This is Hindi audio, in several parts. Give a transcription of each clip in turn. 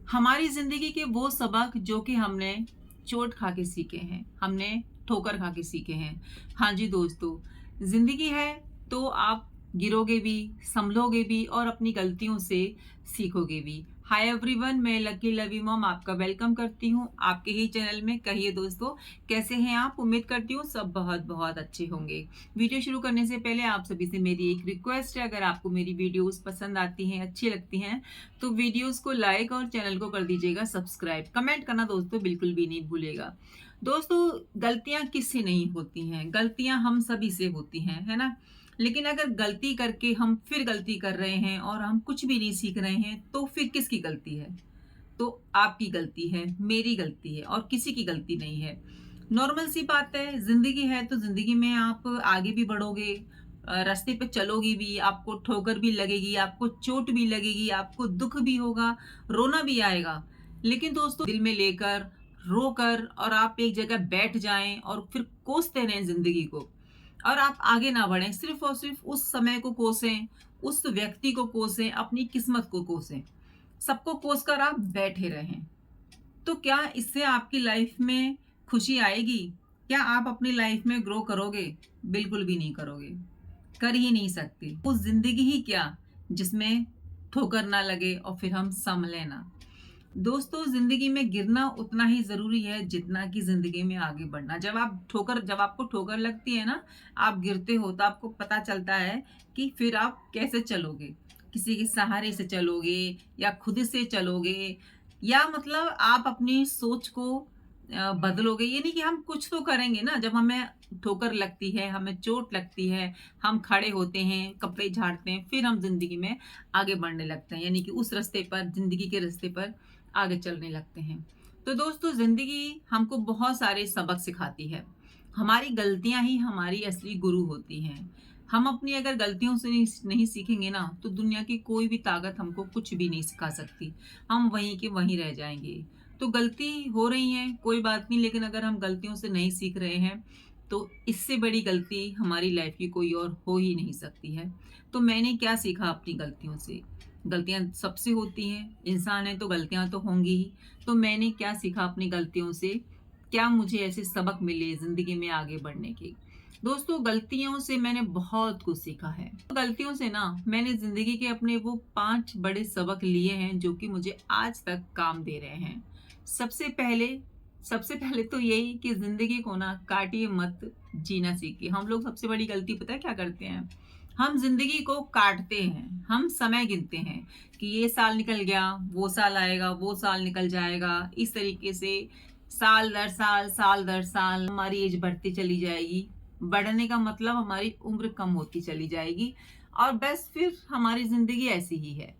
हमारी ज़िंदगी के वो सबक जो कि हमने चोट खा के सीखे हैं, हमने ठोकर खा के सीखे हैं। हाँ जी दोस्तों, ज़िंदगी है तो आप गिरोगे भी, संभलोगे भी और अपनी गलतियों से सीखोगे भी। हाय एवरीवन, मैं लकी लवी मॉम आपका वेलकम करती हूँ आपके ही चैनल में। कहिए दोस्तों, कैसे हैं आप? उम्मीद करती हूँ सब बहुत-बहुत अच्छे होंगे। वीडियो शुरू करने से पहले आप सभी से मेरी एक रिक्वेस्ट है, अगर आपको मेरी वीडियोज़ पसंद आती हैं, अच्छी लगती हैं तो वीडियोस को लाइक और चैनल को कर दीजिएगा सब्सक्राइब। कमेंट करना दोस्तों बिल्कुल भी नहीं भूलिएगा। दोस्तों, गलतियां किससे नहीं होती हैं? गलतियां हम सभी से होती हैं, है ना? लेकिन अगर गलती करके हम फिर गलती कर रहे हैं और हम कुछ भी नहीं सीख रहे हैं तो फिर किसकी गलती है? तो आपकी गलती है, मेरी गलती है और किसी की गलती नहीं है। नॉर्मल सी बात है, ज़िंदगी है तो ज़िंदगी में आप आगे भी बढ़ोगे, रास्ते पे चलोगी भी, आपको ठोकर भी लगेगी, आपको चोट भी लगेगी, आपको दुःख भी होगा, रोना भी आएगा। लेकिन दोस्तों, दिल में लेकर, रोकर और आप एक जगह बैठ जाएँ और फिर कोसते रहें ज़िंदगी को और आप आगे ना बढ़ें, सिर्फ़ और सिर्फ़ उस समय को कोसें, उस व्यक्ति को कोसें, अपनी किस्मत को कोसें। सबको कोस कर आप बैठे रहें। तो क्या इससे आपकी लाइफ में खुशी आएगी? क्या आप अपनी लाइफ में ग्रो करोगे? बिल्कुल भी नहीं करोगे। कर ही नहीं सकते। वो ज़िंदगी ही क्या जिसमें ठोकर ना लगे और फिर हम सँभले ना। दोस्तों, ज़िंदगी में गिरना उतना ही ज़रूरी है जितना कि ज़िंदगी में आगे बढ़ना। जब आपको ठोकर लगती है ना, आप गिरते हो तो आपको पता चलता है कि फिर आप कैसे चलोगे। किसी के सहारे से चलोगे या खुद से चलोगे या मतलब आप अपनी सोच को बदलोगे। ये नहीं कि हम कुछ तो करेंगे ना, जब हमें ठोकर लगती है, हमें चोट लगती है, हम खड़े होते हैं, कपड़े झाड़ते हैं, फिर हम ज़िंदगी में आगे बढ़ने लगते हैं। यानी कि उस रास्ते पर, ज़िंदगी के रास्ते पर आगे चलने लगते हैं। तो दोस्तों, ज़िंदगी हमको बहुत सारे सबक सिखाती है। हमारी गलतियाँ ही हमारी असली गुरु होती हैं। हम अपनी अगर गलतियों से नहीं सीखेंगे ना, तो दुनिया की कोई भी ताकत हमको कुछ भी नहीं सिखा सकती। हम वहीं के वहीं रह जाएँगे। तो गलती हो रही है, कोई बात नहीं, लेकिन अगर हम गलतियों से नहीं सीख रहे हैं, तो इससे बड़ी गलती हमारी लाइफ़ की कोई और हो ही नहीं सकती है। तो मैंने क्या सीखा अपनी गलतियों से? गलतियाँ सबसे होती हैं, इंसान है तो गलतियाँ तो होंगी ही। तो मैंने क्या सीखा अपनी गलतियों से? क्या मुझे ऐसे सबक मिले ज़िंदगी में आगे बढ़ने के? दोस्तों, गलतियों से मैंने बहुत कुछ सीखा है। गलतियों से ना मैंने ज़िंदगी के अपने वो 5 बड़े सबक लिए हैं जो कि मुझे आज तक काम दे रहे हैं। सबसे पहले सबसे पहले तो यही कि ज़िंदगी को ना काटिए मत, जीना सीखिए। हम लोग सबसे बड़ी गलती पता है क्या करते हैं? हम ज़िंदगी को काटते हैं, हम समय गिनते हैं कि ये साल निकल गया, वो साल आएगा, वो साल निकल जाएगा। इस तरीके से साल दर साल हमारी एज बढ़ती चली जाएगी। बढ़ने का मतलब हमारी उम्र कम होती चली जाएगी और बस फिर हमारी ज़िंदगी ऐसी ही है।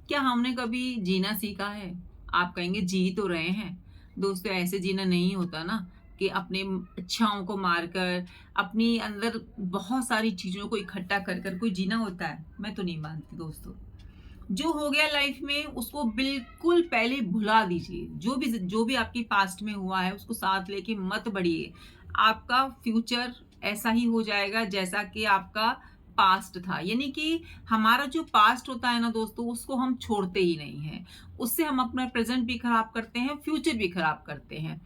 क्या हमने कभी जीना सीखा है? आप कहेंगे जी तो रहे हैं। दोस्तों, ऐसे जीना नहीं होता ना कि अपने इच्छाओं को मारकर, अपनी अंदर बहुत सारी चीज़ों को इकट्ठा कर कर कोई जीना होता है? मैं तो नहीं मानती दोस्तों। जो हो गया लाइफ में उसको बिल्कुल पहले भुला दीजिए। जो भी आपके पास्ट में हुआ है उसको साथ लेके मत बढ़िए। आपका फ्यूचर ऐसा ही हो जाएगा जैसा कि आपका पास्ट था। यानी कि हमारा जो पास्ट होता है ना दोस्तों, उसको हम छोड़ते ही नहीं हैं। उससे हम अपना प्रेज़ेंट भी खराब करते हैं, फ्यूचर भी खराब करते हैं।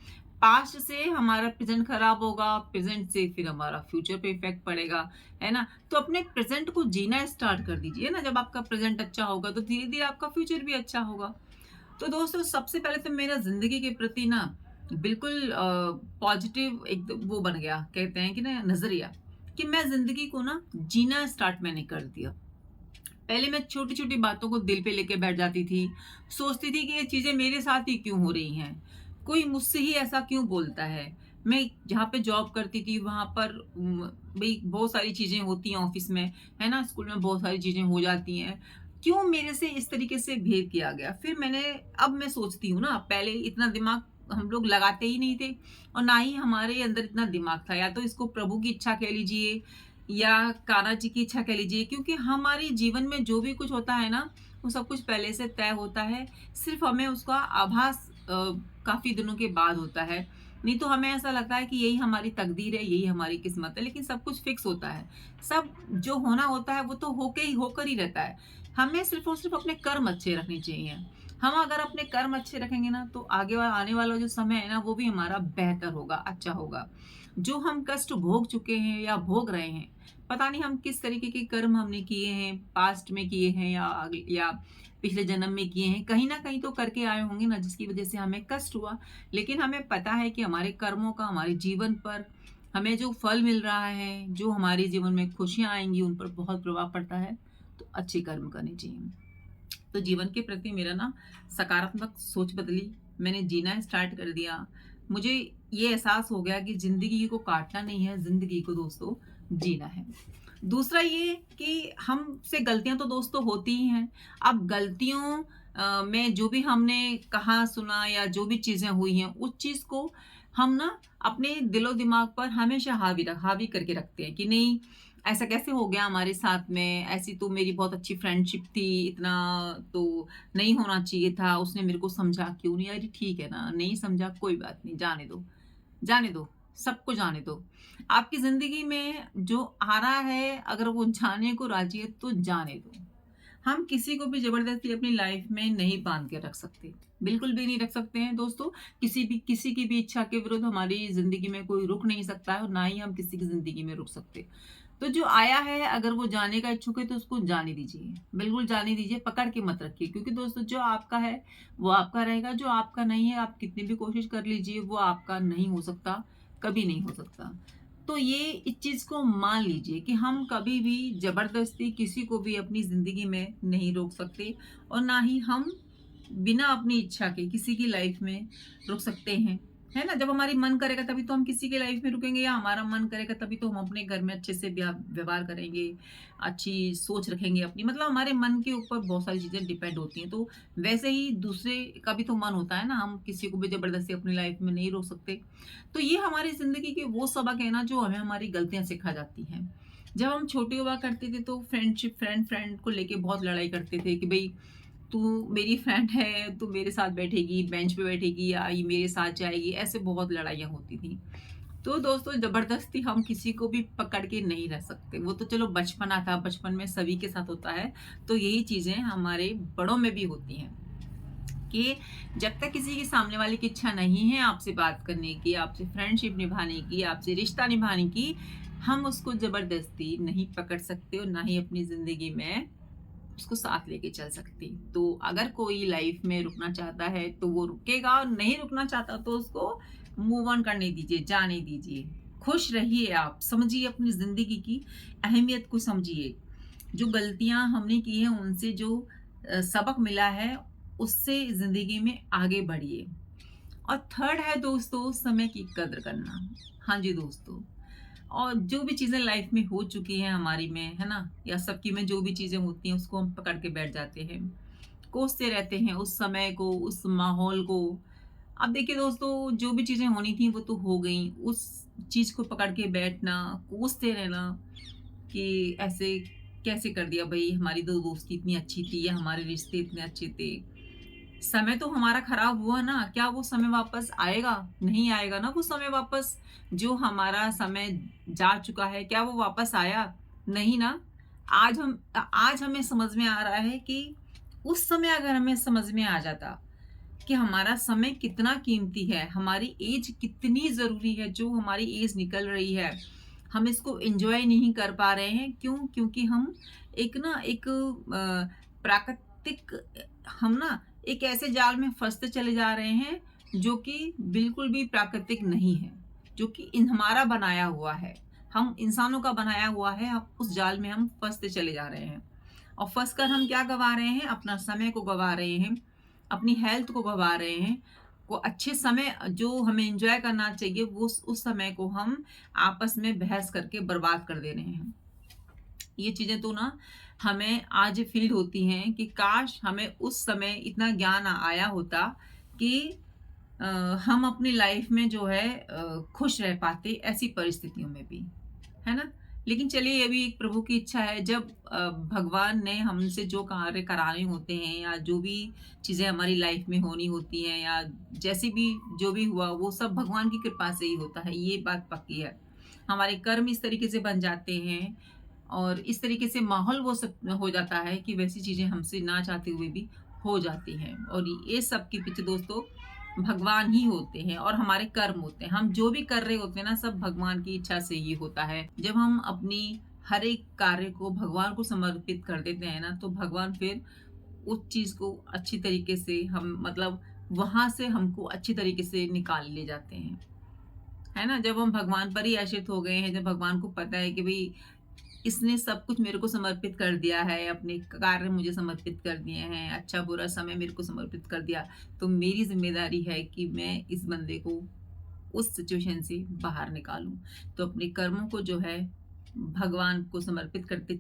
पास्ट से हमारा प्रेज़ेंट खराब होगा, प्रेज़ेंट से फिर हमारा फ्यूचर पे इफ़ेक्ट पड़ेगा, है ना? तो अपने प्रेज़ेंट को जीना स्टार्ट कर दीजिए ना। जब आपका प्रेज़ेंट अच्छा होगा तो धीरे-धीरे आपका फ्यूचर भी अच्छा होगा। तो दोस्तों, सबसे पहले तो मेरा ज़िंदगी के प्रति ना बिल्कुल पॉज़िटिव एक वो बन गया, कहते हैं कि ना नज़रिया, कि मैं ज़िंदगी को ना जीना स्टार्ट मैंने कर दिया। पहले मैं छोटी-छोटी बातों को दिल पे लेके बैठ जाती थी। सोचती थी कि ये चीज़ें मेरे साथ ही क्यों हो रही हैं? कोई मुझसे ही ऐसा क्यों बोलता है? मैं जहाँ पे जॉब करती थी वहाँ पर भई बहुत सारी चीज़ें होती हैं ऑफ़िस में, है ना? स्कूल में बहुत सारी चीज़ें हो जाती हैं। क्यों मेरे से इस तरीके से बिहेव किया गया? अब मैं सोचती हूँ ना, पहले इतना दिमाग हम लोग लगाते ही नहीं थे और ना ही हमारे अंदर इतना दिमाग था। या तो इसको प्रभु की इच्छा कह लीजिए या कान्हा जी की इच्छा कह लीजिए, क्योंकि हमारे जीवन में जो भी कुछ होता है ना, वो सब कुछ पहले से तय होता है। सिर्फ़ हमें उसका आभास काफ़ी दिनों के बाद होता है। नहीं तो हमें ऐसा लगता है कि यही हमारी तकदीर है, यही हमारी किस्मत है, लेकिन सब कुछ फ़िक्स होता है। सब जो होना होता है वो तो होकर ही रहता है। हमें सिर्फ़ और सिर्फ़ अपने कर्म अच्छे रखने चाहिए। हम अगर अपने कर्म अच्छे रखेंगे ना, तो आगे वाला आने वाला जो समय है ना, वो भी हमारा बेहतर होगा, अच्छा होगा। जो हम कष्ट भोग चुके हैं या भोग रहे हैं, पता नहीं हम किस तरीके के कर्म हमने किए हैं, पास्ट में किए हैं या आगे या पिछले जन्म में किए हैं, कहीं न कहीं तो करके आए होंगे ना, जिसकी वज़ह से हमें कष्ट हुआ। लेकिन हमें पता है कि हमारे कर्मों का हमारे जीवन पर हमें जो फल मिल रहा है, जो हमारे जीवन में खुशियाँ आएँगी, उन पर बहुत प्रभाव पड़ता है, तो अच्छे कर्म करने चाहिए। तो जीवन के प्रति मेरा ना सकारात्मक सोच बदली, मैंने जीना स्टार्ट कर दिया। मुझे ये एहसास हो गया कि ज़िंदगी को काटना नहीं है, ज़िंदगी को दोस्तों जीना है। दूसरा ये कि हमसे गलतियाँ तो दोस्तों होती ही हैं। अब गलतियों में जो भी हमने कहा, सुना या जो भी चीज़ें हुई हैं, उस चीज़ को हम ना अपने दिलो-दिमाग पर हमेशा हावी करके रखते हैं कि नहीं, ऐसा कैसे हो गया हमारे साथ में? ऐसी तो मेरी बहुत अच्छी फ्रेंडशिप थी, इतना तो नहीं होना चाहिए था, उसने मेरे को समझा क्यों नहीं? अरे ठीक है ना, नहीं समझा कोई बात नहीं, जाने दो, सबको जाने दो। आपकी ज़िंदगी में जो आ रहा है, अगर वो जाने को राज़ी है, तो जाने दो। हम किसी को भी ज़बरदस्ती अपनी लाइफ़ में नहीं बाँध के रख सकते। बिल्कुल भी नहीं रख सकते हैं दोस्तों। किसी की भी इच्छा के विरुद्ध हमारी ज़िंदगी में कोई रुक नहीं सकता है और ना ही हम किसी की ज़िंदगी में रुक सकते। तो जो आया है, अगर वो जाने का इच्छुक है तो उसको जाने दीजिए। बिल्कुल जाने दीजिए, पकड़ के मत रखिए, क्योंकि दोस्तों जो आपका है, वो आपका रहेगा, जो आपका नहीं है, आप कितनी भी कोशिश कर लीजिए, वो आपका नहीं हो सकता, कभी नहीं हो सकता। तो ये इस चीज़ को मान लीजिए कि हम कभी भी ज़बरदस्ती किसी को भी अपनी ज़िंदगी में नहीं रोक सकते और ना ही हम बिना अपनी इच्छा के किसी की लाइफ़ में रुक सकते हैं। है ना? जब हमारी मन करेगा तभी तो हम किसी की लाइफ़ में रुकेंगे, या हमारा मन करेगा तभी तो हम अपने घर में अच्छे से व्यवहार करेंगे, अच्छी सोच रखेंगे अपनी। मतलब हमारे मन के ऊपर बहुत सारी चीज़ें डिपेंड होती हैं। तो वैसे ही दूसरे का भी तो मन होता है ना, हम किसी को भी ज़बरदस्ती अपनी लाइफ़ में नहीं रोक सकते। तो ये हमारी ज़िंदगी के वो सबक है ना, जो हमें हमारी गलतियाँ सिखा जाती हैं। जब हम छोटे हुआ करते थे तो फ्रेंड को लेके बहुत लड़ाई करते थे कि भई तू मेरी फ्रेंड है, तू मेरे साथ बैठेगी, बेंच पे बैठेगी या ये मेरे साथ जाएगी, ऐसे बहुत लड़ाइयाँ होती थी। तो दोस्तों ज़बरदस्ती हम किसी को भी पकड़ के नहीं रख सकते। वो तो चलो बचपना था, बचपन में सभी के साथ होता है। तो यही चीज़ें हमारे बड़ों में भी होती हैं कि जब तक किसी के सामने वाले की इच्छा नहीं है आपसे बात करने की, आपसे फ्रेंडशिप निभाने की, आपसे रिश्ता निभाने की, हम उसको ज़बरदस्ती नहीं पकड़ सकते और ना ही अपनी ज़िंदगी में उसको साथ लेके चल सकती। तो अगर कोई लाइफ में रुकना चाहता है तो वो रुकेगा, और नहीं रुकना चाहता तो उसको मूव ऑन करने दीजिए, जाने दीजिए। खुश रहिए आप, समझिए अपनी ज़िंदगी की अहमियत को समझिए। जो गलतियाँ हमने की हैं उनसे जो सबक मिला है, उससे ज़िंदगी में आगे बढ़िए। और थर्ड है दोस्तों, समय की कद्र करना। हाँ जी दोस्तों। और जो भी चीज़ें लाइफ में हो चुकी हैं हमारी में, है ना? या सबकी में जो भी चीज़ें होती हैं उसको हम पकड़ के बैठ जाते हैं। कोसते रहते हैं उस समय को, उस माहौल को। अब देखिए दोस्तों, जो भी चीज़ें होनी थी वो तो हो गईं। उस चीज़ को पकड़ के बैठना, कोसते रहना कि ऐसे कैसे कर दिया भई, हमारी तो दोस्ती इतनी अच्छी थी या हमारे रिश्ते इतने अच्छे थे। समय तो हमारा खराब हुआ ना, क्या वो समय वापस आएगा? नहीं आएगा ना वो समय वापस। जो हमारा समय जा चुका है, क्या वो वापस आया? नहीं ना। आज हमें समझ में आ रहा है कि उस समय अगर हमें समझ में आ जाता कि हमारा समय कितना कीमती है, हमारी एज कितनी ज़रूरी है, जो हमारी एज निकल रही है, हम इसको एन्जॉय नहीं कर पा रहे हैं। क्यों? क्योंकि हम एक प्राकृतिक हम ना एक ऐसे जाल में फँसते चले जा रहे हैं, जो कि बिल्कुल भी प्राकृतिक नहीं है, जो कि हमारा बनाया हुआ है। हम इंसानों का बनाया हुआ है, हम उस जाल में हम फँसते चले जा रहे हैं। और फँस कर हम क्या गँवा रहे हैं? अपना समय को गँवा रहे हैं, अपनी हेल्थ को गँवा रहे हैं। वो अच्छे समय जो हमें एन्जॉय करना चाहिए, वो उस समय को हम आपस में बहस करके बर्बाद कर दे रहे हैं। ये चीज़ें तो ना हमें आज फ़ील होती हैं कि काश हमें उस समय इतना ज्ञान आया होता कि अ, हम अपनी लाइफ़ में जो है खुश रह पाते ऐसी परिस्थितियों में भी, है ना? लेकिन चलिए, ये भी एक प्रभु की इच्छा है। जब भगवान ने हमसे जो कार्य कराने होते हैं या जो भी चीज़ें हमारी लाइफ़ में होनी होती हैं या जैसे भी जो भी हुआ, वो सब भगवान की कृपा से ही होता है, ये बात पक्की है। हमारे कर्म इस तरीके से बन जाते हैं और इस तरीके से माहौल वो सब हो जाता है कि वैसी चीज़ें हमसे ना चाहते हुए भी हो जाती है। और ये सब के पीछे दोस्तों भगवान ही होते हैं और हमारे कर्म होते हैं। हम जो भी कर रहे होते हैं ना, सब भगवान की इच्छा से ही होता है। जब हम अपनी हर एक कार्य को भगवान को समर्पित कर देते हैं ना, तो भगवान फिर उस चीज़ को अच्छी तरीके से हम मतलब वहाँ से हमको अच्छी तरीके से निकाल ले जाते हैं। है ना? जब हम भगवान पर ही आश्रित हो गए हैं, जब भगवान को पता है कि भई इसने सब कुछ मेरे को समर्पित कर दिया है, अपने कार्य मुझे समर्पित कर दिए हैं, अच्छा-बुरा समय मेरे को समर्पित कर दिया, तो मेरी ज़िम्मेदारी है कि मैं इस बंदे को उस सिचुएशन से बाहर निकालूँ। तो अपने कर्मों को जो है भगवान को समर्पित करते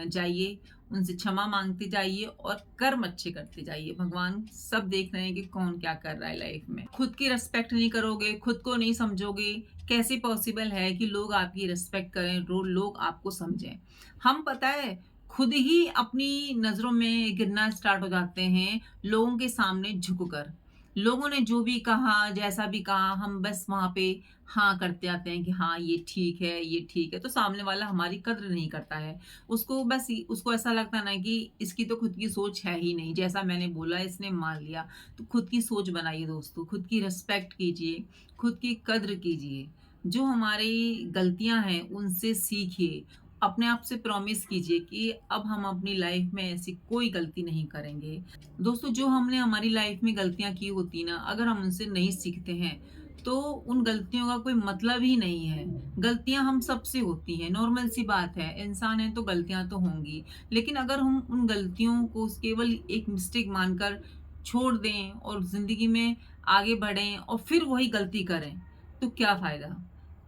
जाइए, उनसे क्षमा माँगते जाइए और कर्म अच्छे करते जाइए। भगवान सब देख रहे हैं कि कौन क्या कर रहा है लाइफ में। खुद की रिस्पेक्ट नहीं करोगे, खुद को नहीं समझोगे, कैसे पॉसिबल है कि लोग आपकी रिस्पेक्ट करें, लोग आपको समझें। हम पता है खुद ही अपनी नज़रों में गिरना स्टार्ट हो जाते हैं, लोगों के सामने झुककर। लोगों ने जो भी कहा, जैसा भी कहा, हम बस वहाँ पे हाँ करते आते हैं कि हाँ, ये ठीक है, ये ठीक है। तो सामने वाला हमारी कद्र नहीं करता है। उसको ऐसा लगता है ना कि इसकी तो खुद की सोच है ही नहीं, जैसा मैंने बोला इसने मान लिया। तो खुद की सोच बनाइए दोस्तों, खुद की रिस्पेक्ट कीजिए, खुद की कद्र कीजिए। जो हमारी गलतियाँ हैं, उनसे सीखिए। अपने आप से प्रॉमिस कीजिए कि अब हम अपनी लाइफ में ऐसी कोई गलती नहीं करेंगे। दोस्तों जो हमने हमारी लाइफ में गलतियाँ की होती ना, अगर हम उनसे नहीं सीखते हैं, तो उन गलतियों का कोई मतलब ही नहीं है। गलतियाँ हम सबसे होती हैं, नॉर्मल सी बात है, इंसान है तो गलतियाँ तो होंगी। लेकिन अगर हम उन गलतियों को केवल एक मिस्टेक मानकर छोड़ दें और ज़िंदगी में आगे बढ़ें और फिर वही गलती करें, तो क्या फ़ायदा?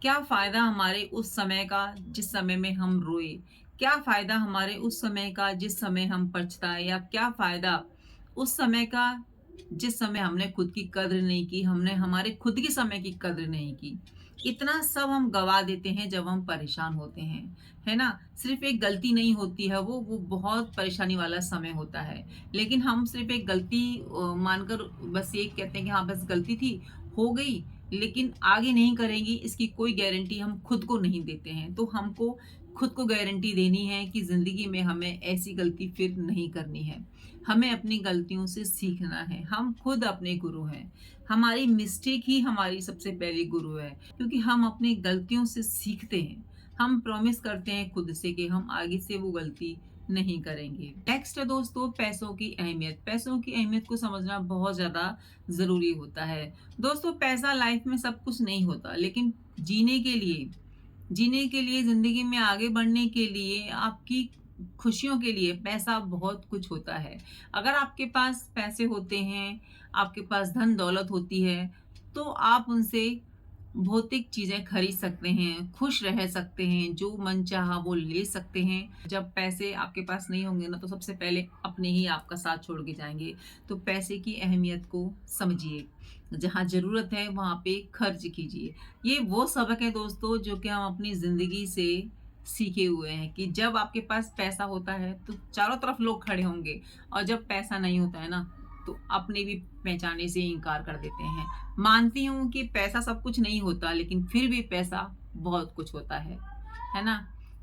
क्या फ़ायदा हमारे उस समय का जिस समय में हम रोए? क्या फ़ायदा हमारे उस समय का जिस समय हम पछताए? या क्या फ़ायदा उस समय का जिस समय हमने खुद की कद्र नहीं की, हमने हमारे खुद के समय की कद्र नहीं की। इतना सब हम गँवा देते हैं जब हम परेशान होते हैं, है ना? सिर्फ़ एक गलती नहीं होती है वो बहुत परेशानी वाला समय होता है। लेकिन हम सिर्फ़ एक गलती मानकर बस ये कहते हैं कि हाँ, बस गलती थी, हो गई, लेकिन आगे नहीं करेंगे इसकी कोई गारंटी हम खुद को नहीं देते हैं। तो हमको खुद को गारंटी देनी है कि ज़िंदगी में हमें ऐसी गलती फिर नहीं करनी है। हमें अपनी गलतियों से सीखना है। हम खुद अपने गुरु हैं। हमारी मिस्टेक ही हमारी सबसे पहली गुरु है, क्योंकि हम अपनी गलतियों से सीखते हैं। हम प्रॉमिस करते हैं खुद से कि हम आगे से वो गलती नहीं करेंगे। नेक्स्ट है दोस्तों पैसों की अहमियत। पैसों की अहमियत को समझना बहुत ज़्यादा ज़रूरी होता है। दोस्तों पैसा लाइफ में सब कुछ नहीं होता, लेकिन जीने के लिए ज़िंदगी में आगे बढ़ने के लिए आपकी खुशियों के लिए पैसा बहुत कुछ होता है। अगर आपके पास पैसे होते हैं, आपके पास धन दौलत होती है, तो आप उनसे भौतिक चीज़ें खरीद सकते हैं, खुश रह सकते हैं, जो मन चाहा वो ले सकते हैं। जब पैसे आपके पास नहीं होंगे ना, तो सबसे पहले अपने ही आपका साथ छोड़ के जाएँगे। तो पैसे की अहमियत को समझिए। जहाँ ज़रूरत है वहाँ पे खर्च कीजिए। ये वो सबक है दोस्तों जो कि हम अपनी ज़िंदगी से सीखे हुए हैं कि जब आपके पास पैसा होता है तो चारों तरफ लोग खड़े होंगे, और जब पैसा नहीं होता है ना, तो अपने भी पहचाने से इनकार कर देते हैं। मानती हूँ कि पैसा सब कुछ नहीं होता, लेकिन फिर भी पैसा बहुत कुछ होता है ना?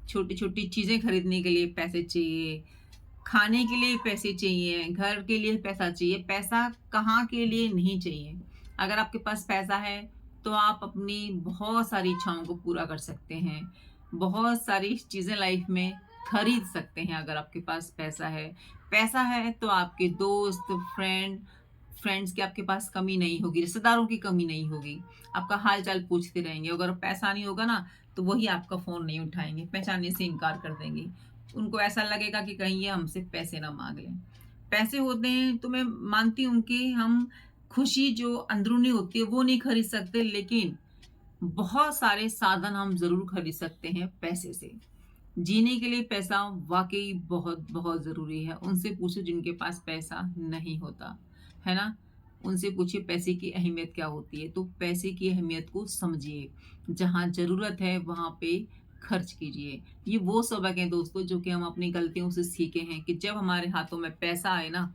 छोटी-छोटी चीज़ें खरीदने के लिए पैसे चाहिए, खाने के लिए पैसे चाहिए, घर के लिए पैसा चाहिए, पैसा कहाँ के लिए नहीं चाहिए। अगर आपके पास पैसा है, तो आप अपनी बहुत सारी इच्छाओं को पूरा कर सकते हैं। बहुत सारी चीज़ें लाइफ में खरीद सकते हैं अगर आपके पास पैसा है। पैसा है तो आपके दोस्त, फ्रेंड्स की आपके पास कमी नहीं होगी, रिश्तेदारों की कमी नहीं होगी। आपका हाल-चाल पूछते रहेंगे। अगर पैसा नहीं होगा ना, तो वही आपका फ़ोन नहीं उठाएँगे, पहचानने से इनकार कर देंगे। उनको ऐसा लगेगा कि कहीं ये हमसे पैसे ना माँग लें। पैसे होते हैं तो मैं मानती हूँ कि हम खुशी जो अंदरूनी होती है वो नहीं खरीद सकते, लेकिन बहुत सारे साधन हम ज़रूर खरीद सकते हैं पैसे से। जीने के लिए पैसा वाक़ई बहुत ज़रूरी है। उनसे पूछो जिनके पास पैसा नहीं होता, है ना? उनसे पूछिए पैसे की अहमियत क्या होती है, तो पैसे की अहमियत को समझिए। जहाँ ज़रूरत है वहाँ पे खर्च कीजिए। ये वो सबक हैं दोस्तों जो कि हम अपनी गलतियों से सीखे हैं कि जब हमारे हाथों में पैसा आए ना,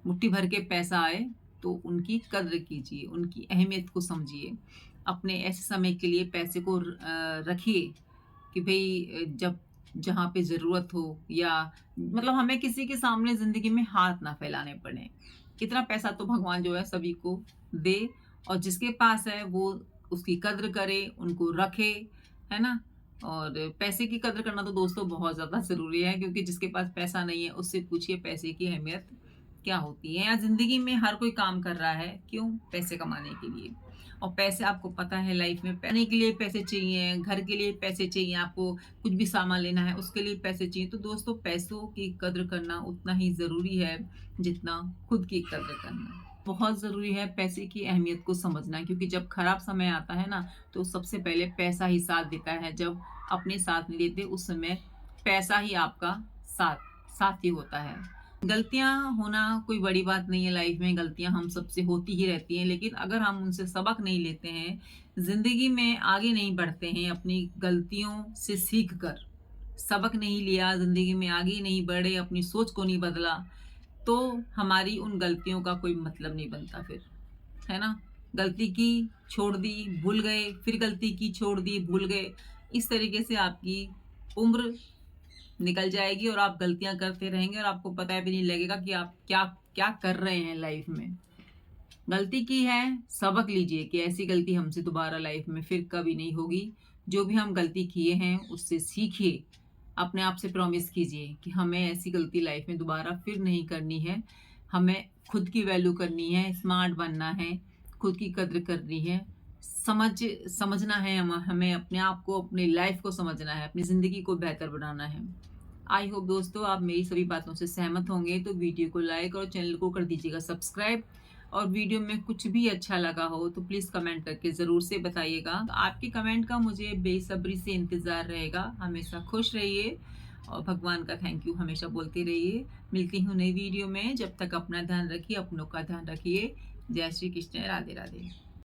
मुट्ठी भर के पैसा आए, तो उनकी कद्र कीजिए, उनकी अहमियत को समझिए। अपने ऐसे समय के लिए पैसे को रखिए कि भई जब जहाँ पे ज़रूरत हो, या मतलब हमें किसी के सामने ज़िंदगी में हाथ ना फैलाने पड़े। इतना पैसा तो भगवान जो है सभी को दे, और जिसके पास है वो उसकी कद्र करे, उनको रखे, है ना? और पैसे की कद्र करना तो दोस्तों बहुत ज़्यादा ज़रूरी है, क्योंकि जिसके पास पैसा नहीं है उससे पूछिए पैसे की अहमियत क्या होती है। या ज़िंदगी में हर कोई काम कर रहा है, क्यों? पैसे कमाने के लिए। और पैसे आपको पता है लाइफ में पहनने के लिए पैसे चाहिए, घर के लिए पैसे चाहिए, आपको कुछ भी सामान लेना है उसके लिए पैसे चाहिए। तो दोस्तों पैसों की कद्र करना उतना ही ज़रूरी है जितना खुद की कद्र करना। बहुत ज़रूरी है पैसे की अहमियत को समझना, क्योंकि जब खराब समय आता है ना, तो सबसे पहले पैसा ही साथ देता है। जब अपने साथ नहीं देते उस समय पैसा ही आपका साथी होता है। गलतियाँ होना कोई बड़ी बात नहीं है लाइफ में, गलतियाँ हम सबसे होती ही रहती हैं, लेकिन अगर हम उनसे सबक नहीं लेते हैं, ज़िंदगी में आगे नहीं बढ़ते हैं, अपनी गलतियों से सीख कर सबक नहीं लिया, ज़िंदगी में आगे नहीं बढ़े, अपनी सोच को नहीं बदला, तो हमारी उन गलतियों का कोई मतलब नहीं बनता फिर, है ना? गलती की, छोड़ दी, भूल गए, फिर गलती की, छोड़ दी, भूल गए। इस तरीके से आपकी उम्र निकल जाएगी और आप गलतियाँ करते रहेंगे और आपको पता भी नहीं लगेगा कि आप क्या क्या कर रहे हैं लाइफ में। गलती की है, सबक लीजिए कि ऐसी गलती हमसे दोबारा लाइफ में फिर कभी नहीं होगी। जो भी हम गलती किए हैं उससे सीखिए। अपने आप से प्रॉमिस कीजिए कि हमें ऐसी गलती लाइफ में दोबारा फिर नहीं करनी है। हमें खुद की वैल्यू करनी है, स्मार्ट बनना है, खुद की कद्र करनी है, समझना है, हमें अपने आप को, अपनी लाइफ को समझना है, अपनी ज़िंदगी को बेहतर बनाना है। आई होप दोस्तों आप मेरी सभी बातों से सहमत होंगे, तो वीडियो को लाइक और चैनल को कर दीजिएगा सब्सक्राइब। और वीडियो में कुछ भी अच्छा लगा हो तो प्लीज़ कमेंट करके ज़रूर से बताइएगा। आपके कमेंट का मुझे बेसब्री से इंतज़ार रहेगा। हमेशा खुश रहिए और भगवान का थैंक यू हमेशा बोलते रहिए। मिलती हूँ नई वीडियो में, जब तक अपना ध्यान रखिए, अपनों का ध्यान रखिए। जय श्री कृष्ण, राधे राधे।